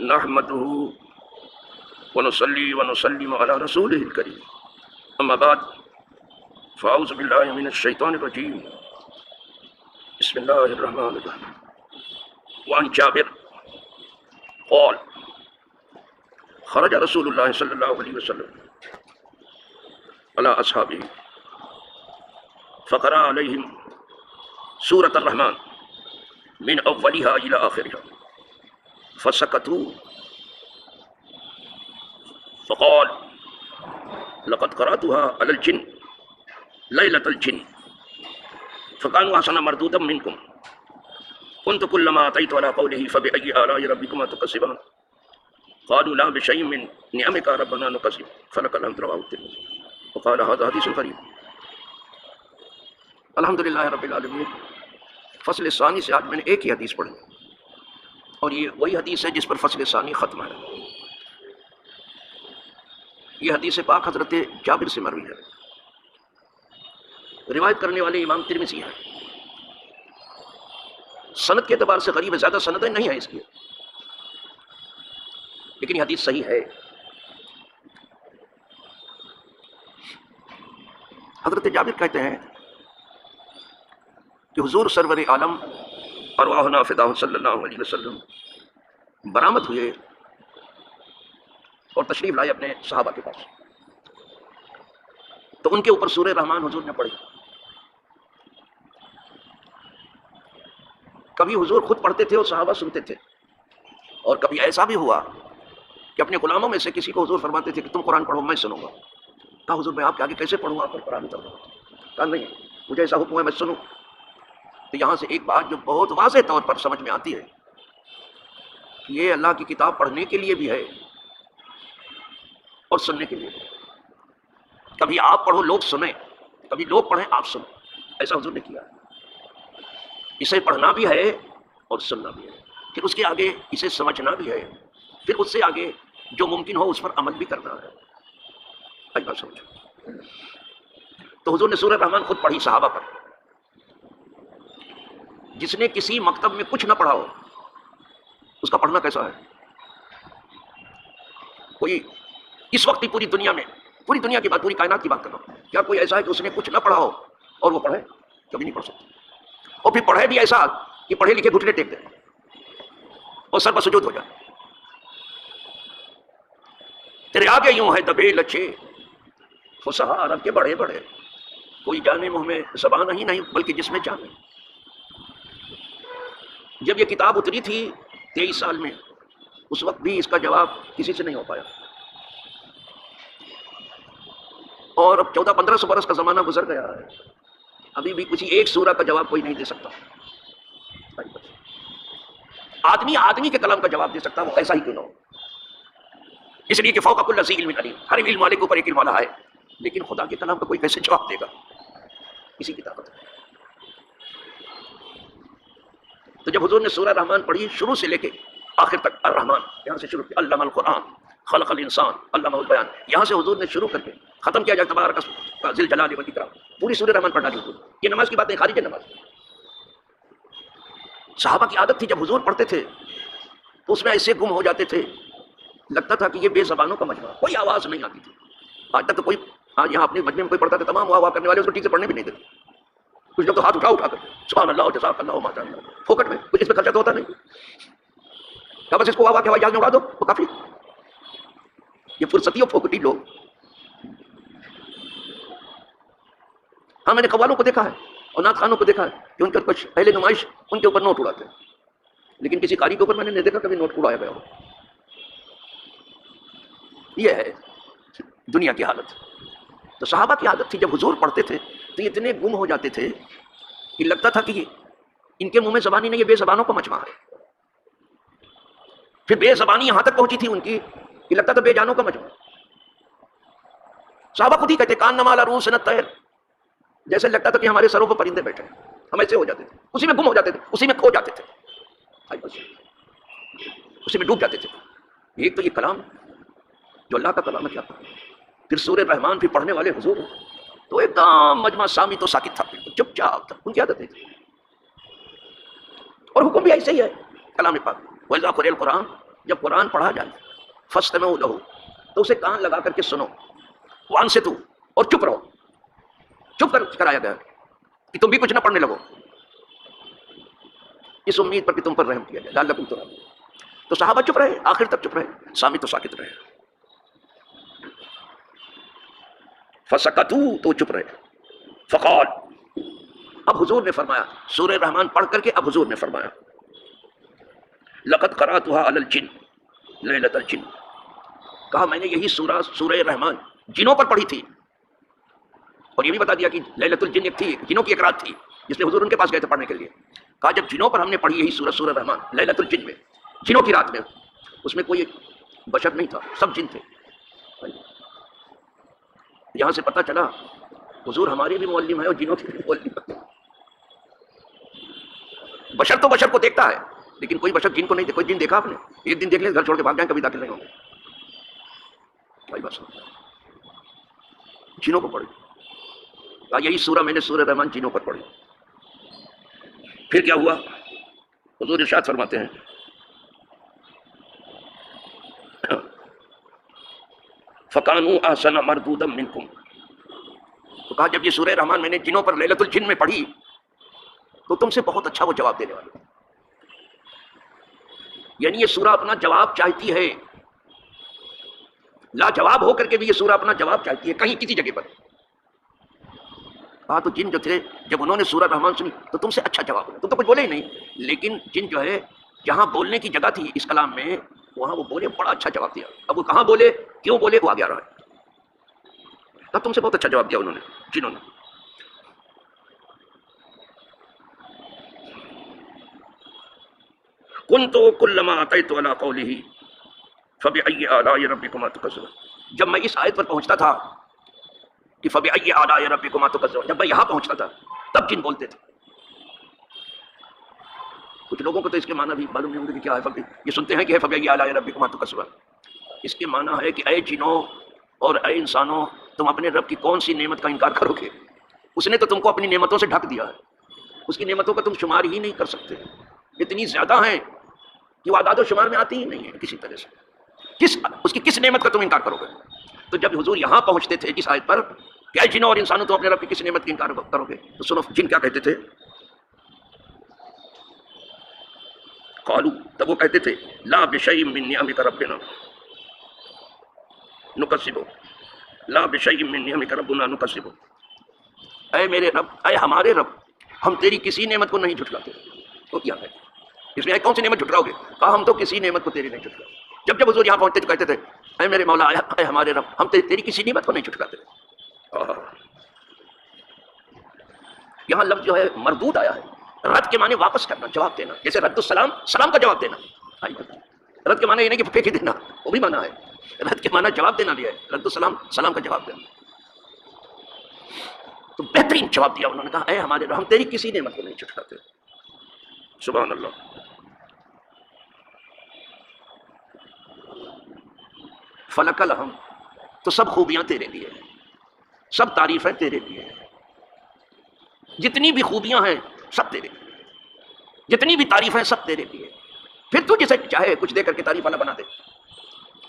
نحمده ونصلي ونسلم على رسوله الكريم اما بعد فاعوذ بالله من الشيطان الرجيم بسم الله الرحمن الرحيم وعن جابر قال خرج رسول الله صلى الله عليه وسلم على اصحابه فقرأ عليهم سورة الرحمن من اولها الى اخرها فسكتوا فقال لقد قرأتها على الجن ليلة الجن فكانوا أحسن مردودا منكم كنت كلما أتيت على قوله فبأي آلاء ربكما تكذبان قالوا لا بشيء من نعمك ربنا نكذب فلك الحمد رواه الترمذي وقال هذا حديث غريب۔ الحمدللہ رب العالمین۔ فصل ثانی سے آج میں نے ایک ہی حدیث پڑھی اور یہ وہی حدیث ہے جس پر فصل ثانی ختم ہے۔ یہ حدیث پاک حضرت جابر سے مروی ہے، روایت کرنے والے امام ترمذی ہیں۔ سند کے اعتبار سے غریب ہے، زیادہ سندیں نہیں ہیں اس کی، لیکن یہ حدیث صحیح ہے۔ حضرت جابر کہتے ہیں کہ حضور سرور عالم ارواحنا فداہ صلی اللہ علیہ وسلم برآمد ہوئے اور تشریف لائے اپنے صحابہ کے پاس، تو ان کے اوپر سورہ رحمان حضور نے پڑھی۔ کبھی حضور خود پڑھتے تھے اور صحابہ سنتے تھے، اور کبھی ایسا بھی ہوا کہ اپنے غلاموں میں سے کسی کو حضور فرماتے تھے کہ تم قرآن پڑھو میں سنوں گا۔ کہا حضور میں آپ کے آگے کیسے پڑھوں، آپ پر قرآن اتر رہا۔ کہا نہیں، مجھے ایسا حکم ہے میں سنوں۔ تو یہاں سے ایک بات جو بہت واضح طور پر سمجھ میں آتی ہے کہ یہ اللہ کی کتاب پڑھنے کے لیے بھی ہے اور سننے کے لیے بھی۔ کبھی آپ پڑھو لوگ سنیں، کبھی لوگ پڑھیں آپ سنیں، ایسا حضور نے کیا ہے۔ اسے پڑھنا بھی ہے اور سننا بھی ہے، پھر اس کے آگے اسے سمجھنا بھی ہے، پھر اس سے آگے جو ممکن ہو اس پر عمل بھی کرنا ہے۔ بات سمجھو۔ تو حضور نے سورہ رحمان خود پڑھی صحابہ پر۔ جس نے کسی مکتب میں کچھ نہ پڑھا ہو اس کا پڑھنا کیسا ہے؟ کوئی اس وقت پوری دنیا میں، پوری دنیا کی بات، پوری کائنات کی بات کرنا، کیا کوئی ایسا ہے کہ اس نے کچھ نہ پڑھا ہو اور وہ پڑھے؟ کبھی نہیں پڑھ سکتا۔ اور پھر پڑھے بھی ایسا کہ پڑھے لکھے گھٹنے ٹیک دیں اور سر پر سجود ہو جائے۔ تیرے آگے یوں ہے دبے لچے فصحا عرب کے بڑے بڑے، کوئی جانے منہ میں زبان ہی نہیں بلکہ جس میں جانے۔ جب یہ کتاب اتری تھی 23 سال میں، اس وقت بھی اس کا جواب کسی سے نہیں ہو پایا، اور اب 1400-1500 برس کا زمانہ گزر گیا ہے، ابھی بھی کسی ایک سورہ کا جواب کوئی نہیں دے سکتا۔ آدمی کے کلام کا جواب دے سکتا، وہ کیسا ہی کیوں نہ ہو، اس لیے کہ فوق کل ذی علم علیم، ہر علم والے کے اوپر ایک علم والا ہے، لیکن خدا کے کلام کا کوئی کیسے جواب دے گا؟ اسی کی طاقت ہے۔ تو جب حضور نے سورہ رحمان پڑھی شروع سے لے کے آخر تک، الرحمن یہاں سے شروع کیا، علم القرآن خلق الانسان علمہ البیان، یہاں سے حضور نے شروع کر کے ختم کیا جائے تبارک ذی الجلال والاکرام، پوری سورہ رحمان پڑھنا حضور۔ یہ نماز کی بات نہیں، خارج ہے نماز۔ صحابہ کی عادت تھی جب حضور پڑھتے تھے تو اس میں ایسے گم ہو جاتے تھے، لگتا تھا کہ یہ بے زبانوں کا مجمع، کوئی آواز نہیں آتی تھی۔ آج تک تو کوئی، آج یہاں اپنے مجمع میں کوئی پڑھتا تھا، تمام واہ کرنے والے اس کو ٹھیک سے پڑھنے بھی نہیں دیتے۔ کچھ لوگ تو ہاتھ اٹھا کر سبحان اللہ جزاک اللہ ماشاء اللہ، پھوکٹ میں، کچھ اس میں خرچہ تو ہوتا نہیں، کیا بس اس کو واہ کے ہوائی جہاز میں اڑا دو وہ کافی۔ یہ فرصتی اور پھوکٹی لوگ۔ ہاں میں نے قوالوں کو دیکھا ہے اور نعت خوانوں کو دیکھا ہے کہ ان کا کچھ اہل نمائش ان کے اوپر نوٹ اڑاتے ہیں، لیکن کسی قاری کے اوپر میں نے نہیں دیکھا کبھی نوٹ اڑایا گیا ہو۔ یہ ہے دنیا کی حالت۔ تو صحابہ کی عادت تھی جب حضور پڑھتے تھے تو اتنے گم ہو جاتے تھے کہ لگتا تھا کہ ان کے منہ میں زبانی نہیں، یہ بے زبانوں کا مجمع ہے۔ پھر بے زبانی یہاں تک پہنچی تھی ان کی کہ لگتا تھا بے جانوں کا مجمع۔ صحابہ خود ہی کہتے کان نما علی رؤوسنا الطیر، جیسے لگتا تھا کہ ہمارے سروں پر پرندے بیٹھے ہیں، ہم ایسے ہو جاتے تھے، اسی میں گم ہو جاتے تھے، اسی میں کھو جاتے تھے، اسی میں ڈوب جاتے تھے۔ ایک تو یہ کلام جو اللہ کا کلام ہے، کیا تھا؟ پھر سورہ رحمان بھی پڑھنے والے حضور تو ایک دم مجمع سامی تو ساکت تھا، چپ چاپ تھا، ان کی عادت تھی۔ اور حکم بھی ایسے ہی ہے کلام پاک، وَإِذَا قُرِئَ الْقُرْآنُ جب قرآن پڑھا جائے فاستمعوا لہ تو اسے کان لگا کر کے سنو، وانصتوا اور چپ رہو، چپ کرایا گیا کہ تم بھی کچھ نہ پڑھنے لگو، اس امید پر کہ تم پر رحم کیا جائے، لعلکم ترحمون۔ تو صحابہ چپ رہے، آخر تک چپ رہے، سامع تو ساکت رہے، فسکتوا تو چپ رہے، فقال اب حضور نے فرمایا، سورہ رحمان پڑھ کر کے اب حضور نے فرمایا لقد قرأتها على الجن لیلۃ الجن، کہا میں نے یہی سورہ رحمان جنوں پر پڑھی تھی، اور یہ بھی بتا دیا کہ لیلۃ الجن ایک تھی، جنوں کی ایک رات تھی جس میں حضور ان کے پاس گئے تھے پڑھنے کے لیے، کہا جب جنوں پر ہم نے پڑھی یہی سورہ رحمان لیلۃ الجن میں، جنوں کی رات میں، اس میں کوئی بشر نہیں تھا، سب جن تھے۔ یہاں سے پتہ چلا حضور ہمارے بھی معلم ہیں اور جنوں کے بھی معلم ہیں۔ بشر تو بشر کو دیکھتا ہے لیکن کوئی بشر جن کو نہیں، کوئی جن دیکھا آپ نے؟ ایک دن دیکھ لیں گھر چھوڑ کے بھاگ جائیں، کبھی داخل نہیں ہوں گے بھائی، بس جنوں کو پڑھی، یہی سورہ میں نے سورہ رحمان جنوں پر پڑھی۔ پھر کیا ہوا؟ حضور ارشاد فرماتے ہیں فَكَانُوا أَحْسَنَ مَرْدُودًا مِنْكُمْ، تو کہا جب یہ سورہ رحمان میں نے جنوں پر لیلۃ الجن میں پڑھی تو تم سے بہت اچھا وہ جواب دینے والے، یعنی یہ سورہ اپنا جواب چاہتی ہے، لاجواب ہو کر کے بھی یہ سورہ اپنا جواب چاہتی ہے کہیں کسی جگہ پر۔ کہا تو جن جو تھے جب انہوں نے سورہ رحمان سنی تو تم سے اچھا جواب ہوا، تم تو کچھ بولے ہی نہیں، لیکن جن جو ہے جہاں بولنے کی جگہ تھی اس کلام میں وہاں وہ بولے، بڑا اچھا جواب دیا۔ اب وہ کہاں بولے، کیوں بولے، وہ آگے آ رہا ہے۔ اب تم سے بہت اچھا جواب دیا انہوں نے، جنہوں نے۔ كنت كلما اتيت على قوله فبأي آلاء ربكما تكذبان، جب میں اس آیت پر پہنچتا تھا کہ فبأي آلاء ربكما تكذبان، جب میں یہاں پہنچتا تھا تب جن بولتے تھے۔ کچھ لوگوں کو تو اس کے معنی بھی معلوم نہیں ہوگا کہ کیا ہے، یہ سنتے ہیں کہ ہے فبأي آلاء ربكما تكذبان، اس کے معنی ہے کہ اے جنوں اور اے انسانوں تم اپنے رب کی کون سی نعمت کا انکار کرو گے؟ اس نے تو تم کو اپنی نعمتوں سے ڈھک دیا ہے، اس کی نعمتوں کا تم شمار ہی نہیں کر سکتے، اتنی زیادہ ہیں کہ وہ اعداد و شمار میں آتی ہی نہیں ہے کسی طرح سے، اس کی کس نعمت کا تم انکار کرو گے؟ تو جب حضور یہاں پہنچتے تھے اس آیت پر کہ اے جنوں اور انسانوں تم اپنے رب کی کس نعمت کا انکار کرو گے، تو سنو جن کیا کہتے تھے، قالوا، تب وہ کہتے تھے لا بشیء من نعمک ربنا نکذب، لا بشیء من نعمک ربنا نکذب، اے میرے رب، اے ہمارے رب، ہم تیری کسی نعمت کو نہیں جھٹلاتے۔ تو کیا ہے اس میں کون سی نعمت جھٹلاؤ گے؟ کہا ہم تو کسی نعمت کو تیری نہیں جھٹلاتے۔ جب حضور یہاں پہنچتے تو کہتے تھے اے میرے مولا، اے ہمارے رب، ہم تیری کسی نعمت کو نہیں جھٹلاتے۔ یہاں لفظ جو ہے مردود آیا ہے، رد کے معنی واپس کرنا، جواب دینا، جیسے رد السلام، سلام کا جواب دینا۔ رد کے معنی یہ نہیں کہ پھینک دینا، وہ بھی معنی ہے، رد کے معنی جواب دینا بھی ہے، رد السلام، سلام کا جواب دینا۔ تو بہترین جواب دیا انہوں نے، کہا اے ہمارے رب، ہم تیری کسی نعمت کو نہیں جھٹلاتے۔ سبحان اللہ۔ فلک الحمد، تو سب خوبیاں تیرے لیے، سب تعریفیں تیرے لیے، جتنی بھی خوبیاں ہیں سب تیرے لیے، جتنی بھی تعریفیں سب تیرے لیے، پھر تو جسے چاہے کچھ دے کر کے تعریف والا بنا دے،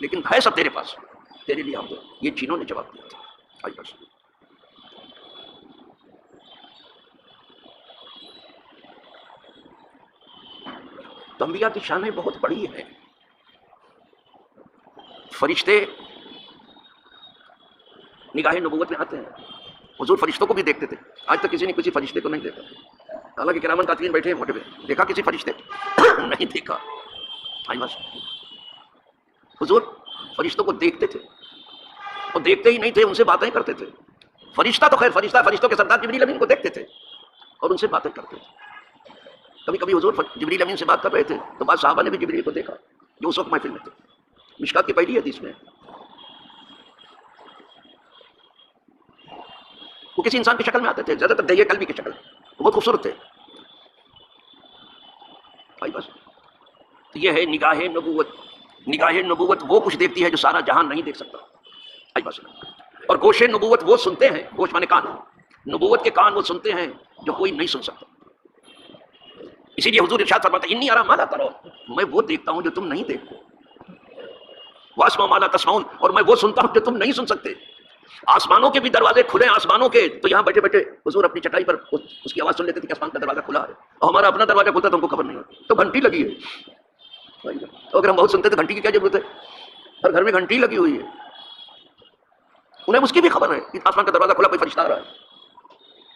لیکن ہے سب تیرے پاس، تیرے لیے ہم دو۔ یہ جنوں نے جواب دیا تھا۔ آئی بس تو انبیاء کی شانیں بہت بڑی ہیں۔ فرشتے نگاہ نبوت میں آتے ہیں، حضور فرشتوں کو بھی دیکھتے تھے، آج تک کسی نے کسی فرشتے کو نہیں دیکھا، حالانکہ کرامن کاتبین بیٹھے ہیں موٹے پہ، دیکھا کسی فرشتے نہیں دیکھا۔ بس حضور فرشتوں کو دیکھتے تھے، اور دیکھتے ہی نہیں تھے، ان سے باتیں کرتے تھے۔ فرشتہ تو خیر فرشتوں کے سردار جبریل امین کو دیکھتے تھے اور ان سے باتیں کرتے تھے۔ کبھی کبھی حضور جبریل امین سے بات کر رہے تھے تو بعض صحابہ نے بھی جبریل کو دیکھا جو اس وقت محفل میں تھے۔ مشکات کی پہلی حدیث میں وہ کسی انسان کی شکل میں آتے تھے، زیادہ تر دہیے کلبی کی شکل، وہ بہت خوبصورت تھے۔ بھائی بس تو یہ ہے نگاہ نبوت۔ نگاہ نبوت وہ کچھ دیکھتی ہے جو سارا جہان نہیں دیکھ سکتا۔ بھائی بس اور گوش نبوت وہ سنتے ہیں، گوش مانے کان، نبوت کے کان وہ سنتے ہیں جو کوئی نہیں سن سکتا۔ اسی لیے حضور ارشاد فرماتے ہیں انی ارا ما لا ترون، میں وہ دیکھتا ہوں جو تم نہیں دیکھتے۔ واسمع ما لا تسمعون، اور میں وہ سنتا ہوں جو تم نہیں سن سکتے۔ آسمانوں کے بھی دروازے کھلے ہیں، آسمانوں کے، تو یہاں بیٹھے بیٹھے حضور اپنی چٹائی پر اس کی آواز سن لیتے تھے کہ آسمان کا دروازہ کھلا ہے، اور ہمارا اپنا دروازہ کھلتا تو ہم کو خبر نہیں ہوتی، تو گھنٹی لگی ہے۔ تو اگر ہم بہت سنتے تو گھنٹی کی کیا ضرورت ہے؟ ہر گھر میں گھنٹی لگی ہوئی ہے، انہیں اس کی بھی خبر ہے کہ آسمان کا دروازہ کھلا، کوئی فرشتہ آ رہا ہے۔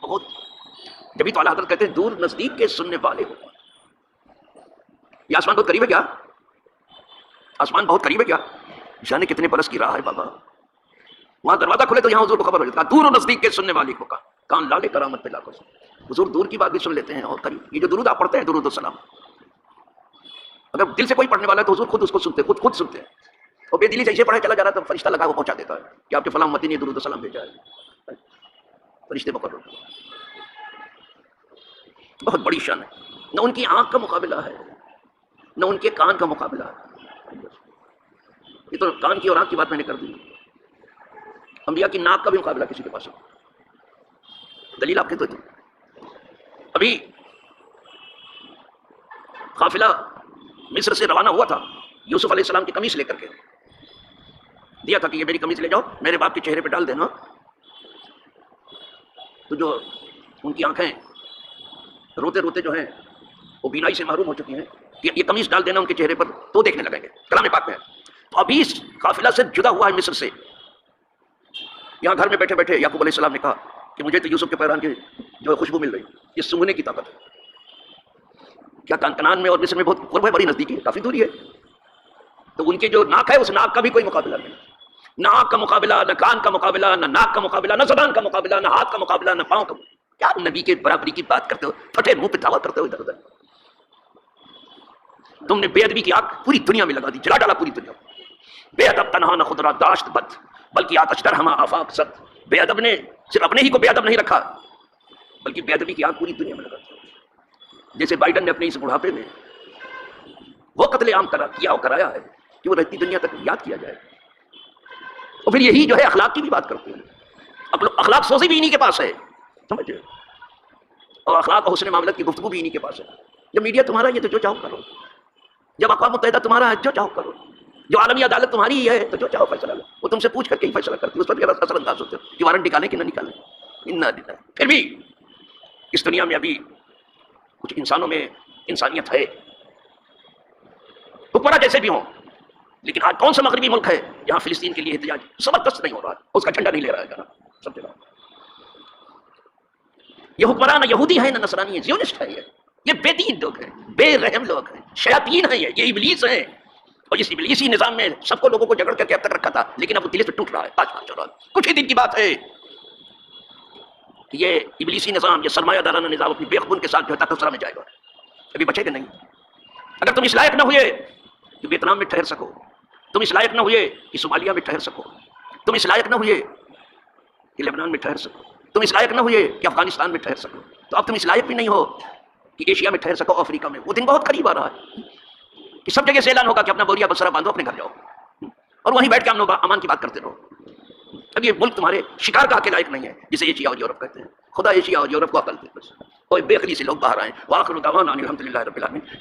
بہت، جبھی تو اعلیٰ حضرت کہتے ہیں دور نزدیک کے سننے والے ہو۔ یہ آسمان بہت قریب ہے کیا؟ آسمان بہت قریب ہے کیا؟ جانے کتنے برس کی راہ ہے بابا، وہاں دروازہ کھلے تو یہاں حضور کو خبر ہو جاتا ہے، دور و نزدیک کے سننے والے کو کان لالے کرامت پہ لاکھوں سے۔ حضور دور کی بات بھی سن لیتے ہیں اور قریب، یہ جو درود آپ پڑھتے ہیں درود السلام، اگر دل سے کوئی پڑھنے والا ہے تو حضور خود اس کو سنتے، خود سنتے ہیں، اور بے دلی سے اسے پڑھے چلا جا رہا ہے تو فرشتہ لگا وہ پہنچا دیتا ہے کہ آپ کے فلاں امتی نے درود السلام بھیجا ہے، فرشتے مقرر۔ بہت بڑی شان ہے، نہ ان کی آنکھ کا مقابلہ ہے نہ ان کے کان کا مقابلہ ہے۔ یہ تو کان کی اور آنکھ کی بات میں نے کر دی، انبیاء کی ناک کا بھی مقابلہ کسی کے پاس ہے۔ دلیل آپ کے تو ابھی قافلہ مصر سے روانہ ہوا تھا، یوسف علیہ السلام کی قمیص لے کر کے دیا تھا کہ یہ میری قمیص لے جاؤ میرے باپ کے چہرے پہ ڈال دینا، تو جو ان کی آنکھیں روتے روتے جو ہیں وہ بینائی سے محروم ہو چکی ہیں، یہ قمیص ڈال دینا ان کے چہرے پر تو دیکھنے لگیں گے، کلام پاک میں ہے۔ تو ابھی اس قافلہ سے جدا ہوا ہے مصر سے، یہاں گھر میں بیٹھے بیٹھے یعقوب علیہ السلام نے کہا کہ مجھے تو یوسف کے پیران کی جو ہے خوشبو مل رہی، یہ سونگنے کی طاقت ہے۔ کیا کنعان میں اور مصر میں بہت قرب ہے، بڑی نزدیکی ہے، کافی دوری ہے، تو ان کی جو ناک ہے اس ناک کا بھی کوئی مقابلہ نہیں، ناک کا مقابلہ نہ کان کا مقابلہ، نہ ناک کا مقابلہ، نہ زبان کا مقابلہ، نہ ہاتھ کا مقابلہ، نہ پاؤں کا مقابلہ۔ کیا نبی کے برابری کی بات کرتے ہو، پھٹے منہ پہ دعویٰ کرتے ہو ادھر ادھر۔ تم نے بے ادبی کی آگ پوری دنیا میں لگا دی، جلا ڈالا پوری دنیا میں۔ بے ادب تنہا نہ خود را داشت بد، بلکہ آتش در ہما آفاق ست۔ بے ادب نے صرف اپنے ہی کو بے ادب نہیں رکھا، بلکہ بے ادبی کی آگ پوری دنیا میں لگا دی۔ جیسے بائیڈن نے اپنے اس بڑھاپے میں وہ قتل عام کیا اور کرایا ہے کہ وہ رہتی دنیا تک یاد کیا جائے، اور پھر یہی جو ہے اخلاق کی بھی بات کرتے ہیں، اخلاق سوزی بھی انہی کے پاس ہے، سمجھے، اور اخلاق اور حسن معاملت کی گفتگو بھی انہی کے پاس ہے۔ جب میڈیا تمہارا یہ تو جو چاہو کرو، جب اقوام متحدہ تمہارا ہے جو چاہو کرو، جو عالمی عدالت تمہاری ہی ہے تو جو چاہو فیصلہ لو، وہ تم سے پوچھ کر کے ہی فیصلہ کرتی ہے، اس پر بھی اثر انداز ہوتے ہو کہ وارنٹ نکالیں کہ نہ نکالیں۔ پھر بھی اس دنیا میں ابھی کچھ انسانوں میں انسانیت ہے، حکمراں جیسے بھی ہوں، لیکن آج کون سا مغربی ملک ہے جہاں فلسطین کے لیے احتجاج زبردست نہیں ہو رہا ہے، اس کا جھنڈا نہیں لے رہا ہے جناب، سب جگہ یہ حکمران نہ یہودی ہیں نہ نصرانی ہیں، زیونسٹ ہے، یہ بے دین لوگ ہیں، بے رحم لوگ ہیں، شیاطین ہیں، یہ ابلیس ہیں، اور اس ابلیسی نظام میں سب کو لوگوں کو جگڑ کر کے اب تک رکھا تھا، لیکن اب وہ دل سے ٹوٹ رہا ہے، پانچ ہو رہا ہے۔ کچھ ہی دن کی بات ہے کہ یہ ابلیسی نظام، یہ سرمایہ دارانہ نظام اپنی بے خبن کے ساتھ جو ہے تخسرہ میں جائے گا، ابھی بچے گا نہیں۔ اگر تم اس لائق نہ ہوئے کہ ویتنام میں ٹھہر سکو، تم اس لائق نہ ہوئے کہ صومالیہ میں ٹھہر سکو، تم اس لائق نہ ہوئے کہ لبنان میں ٹھہر سکو، تم اس لائق نہ ہوئے کہ افغانستان میں ٹھہر سکو، تو اب تم اس لائق بھی نہیں ہو کہ ایشیا میں ٹھہر سکو، افریقہ میں۔ وہ دن بہت قریب آ رہا ہے کہ سب جگہ سے اعلان ہوگا کہ اپنا بوریا بسرا باندھو، اپنے گھر جاؤ، اور وہیں بیٹھ کے امن و امان کی بات کرتے رہو۔ اب یہ ملک تمہارے شکار کا کے لائق نہیں ہے جسے ایشیا اور یورپ کہتے ہیں۔ خدا ایشیا اور یورپ کو عقل دے بس، کوئی بے خلی سے لوگ باہر آئیں۔ وآخر دعوانا ان الحمد للہ رب العالمین۔